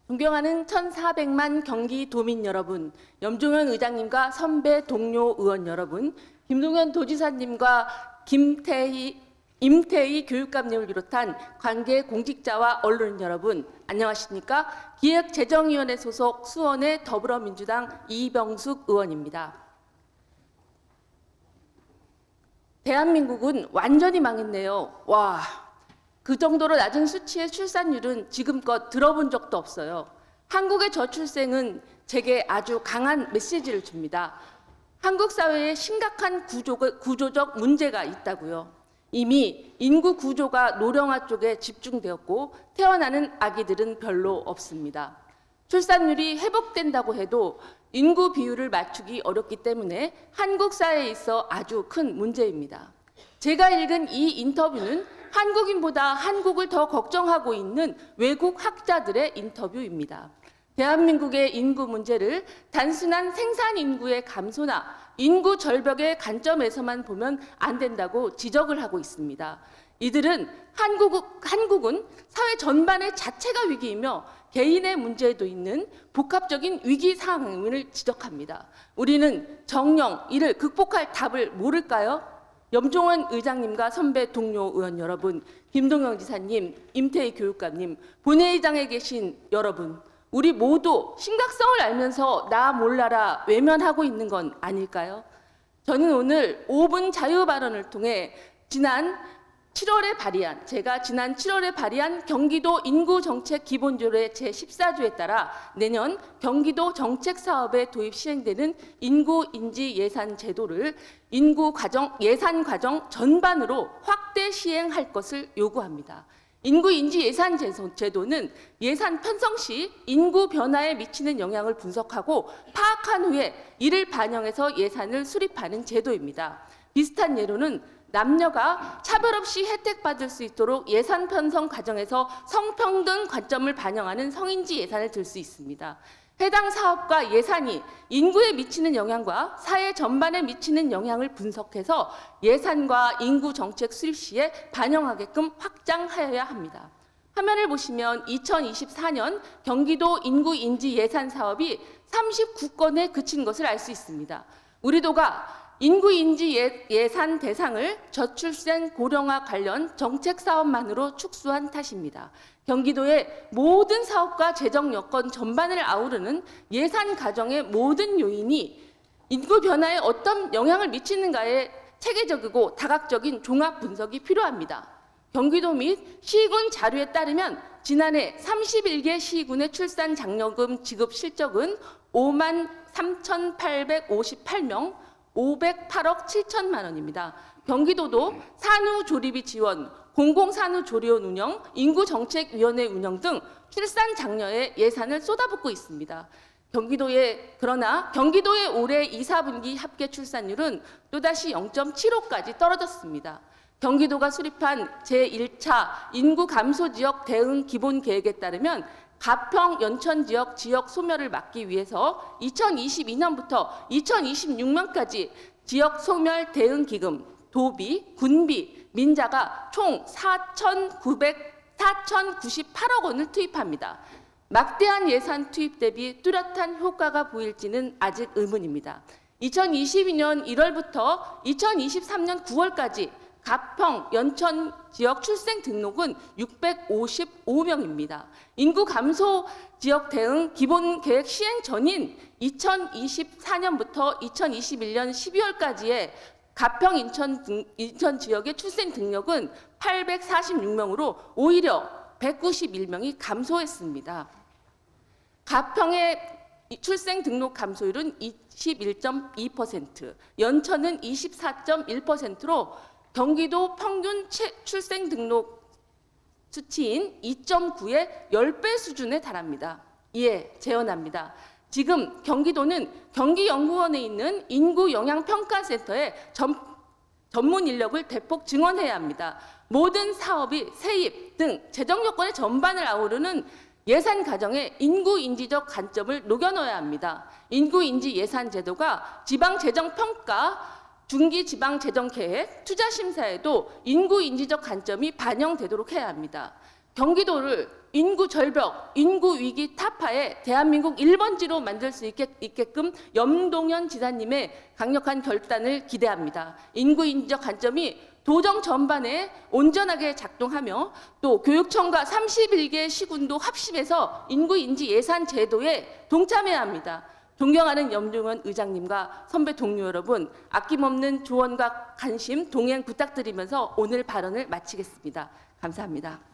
존경하는 1,400만 경기도민 여러분, 염종현 의장님과 선배 동료 의원 여러분, 김동연 도지사님과 임태희 교육감님을 비롯한 관계 공직자와 언론 여러분, 안녕하십니까? 기획재정위원회 소속 수원의 더불어민주당 이병숙 의원입니다. 대한민국은 완전히 망했네요. 와, 그 정도로 낮은 수치의 출산율은 지금껏 들어본 적도 없어요. 한국의 저출생은 제게 아주 강한 메시지를 줍니다. 한국 사회에 심각한 구조적 문제가 있다고요. 이미 인구 구조가 노령화 쪽에 집중되었고 태어나는 아기들은 별로 없습니다. 출산율이 회복된다고 해도 인구 비율을 맞추기 어렵기 때문에 한국 사회에 있어 아주 큰 문제입니다. 제가 읽은 이 인터뷰는 한국인보다 한국을 더 걱정하고 있는 외국 학자들의 인터뷰입니다. 대한민국의 인구 문제를 단순한 생산 인구의 감소나 인구 절벽의 관점에서만 보면 안 된다고 지적을 하고 있습니다. 이들은 한국은 사회 전반의 자체가 위기이며 개인의 문제도 있는 복합적인 위기 상황을 지적합니다. 우리는 정녕 이를 극복할 답을 모를까요? 염종원 의장님과 선배 동료 의원 여러분, 김동연 지사님, 임태희 교육감님, 본회의장에 계신 여러분, 우리 모두 심각성을 알면서 나 몰라라 외면하고 있는 건 아닐까요? 저는 오늘 5분 자유 발언을 통해 제가 지난 7월에 발의한 경기도 인구정책 기본조례 제14조에 따라 내년 경기도 정책사업에 도입 시행되는 인구인지 예산 제도를 예산 과정 전반으로 확대 시행할 것을 요구합니다. 인구인지 예산 제도는 예산 편성 시 인구 변화에 미치는 영향을 분석하고 파악한 후에 이를 반영해서 예산을 수립하는 제도입니다. 비슷한 예로는 남녀가 차별 없이 혜택받을 수 있도록 예산 편성 과정에서 성평등 관점을 반영하는 성인지 예산을 들 수 있습니다. 해당 사업과 예산이 인구에 미치는 영향과 사회 전반에 미치는 영향을 분석해서 예산과 인구 정책 수립 시에 반영하게끔 확장하여야 합니다. 화면을 보시면 2024년 경기도 인구인지 예산 사업이 39건에 그친 것을 알 수 있습니다. 우리 도가 인구인지 예산 대상을 저출생 고령화 관련 정책 사업만으로 축소한 탓입니다. 경기도의 모든 사업과 재정 여건 전반을 아우르는 예산 과정의 모든 요인이 인구 변화에 어떤 영향을 미치는가에 체계적이고 다각적인 종합 분석이 필요합니다. 경기도 및 시군 자료에 따르면 지난해 31개 시군의 출산 장려금 지급 실적은 53,858명, 508억 7천만 원입니다. 경기도도 산후조리비 지원, 공공산후조리원 운영, 인구정책위원회 운영 등 출산 장려에 예산을 쏟아붓고 있습니다. 그러나 경기도의 올해 2, 4분기 합계 출산율은 또다시 0.75까지 떨어졌습니다. 경기도가 수립한 제1차 인구 감소 지역 대응 기본 계획에 따르면 가평 연천 지역 소멸을 막기 위해서 2022년부터 2026년까지 지역 소멸 대응 기금, 도비, 군비, 민자가 총 4,098억 원을 투입합니다. 막대한 예산 투입 대비 뚜렷한 효과가 보일지는 아직 의문입니다. 2022년 1월부터 2023년 9월까지 가평, 연천 지역 출생 등록은 655명입니다. 인구 감소 지역 대응 기본 계획 시행 전인 2024년부터 2021년 12월까지의 가평, 인천 지역의 출생 등록은 846명으로 오히려 191명이 감소했습니다. 가평의 출생 등록 감소율은 21.2%, 연천은 24.1%로 경기도 평균 출생 등록 수치인 2.9의 10배 수준에 달합니다. 이에 제언합니다. 지금 경기도는 경기연구원에 있는 인구영향평가센터에 전문 인력을 대폭 증원해야 합니다. 모든 사업이 세입 등 재정 여건의 전반을 아우르는 예산 과정에 인구인지적 관점을 녹여넣어야 합니다. 인구인지 예산 제도가 지방재정평가, 중기지방재정계획, 투자심사에도 인구인지적 관점이 반영되도록 해야 합니다. 경기도를 인구 절벽, 인구 위기 타파에 대한민국 1번지로 만들 수 있게끔 염동연 지사님의 강력한 결단을 기대합니다. 인구 인지적 관점이 도정 전반에 온전하게 작동하며 또 교육청과 31개 시군도 합심해서 인구 인지 예산 제도에 동참해야 합니다. 존경하는 염동연 의장님과 선배 동료 여러분, 아낌없는 조언과 관심, 동행 부탁드리면서 오늘 발언을 마치겠습니다. 감사합니다.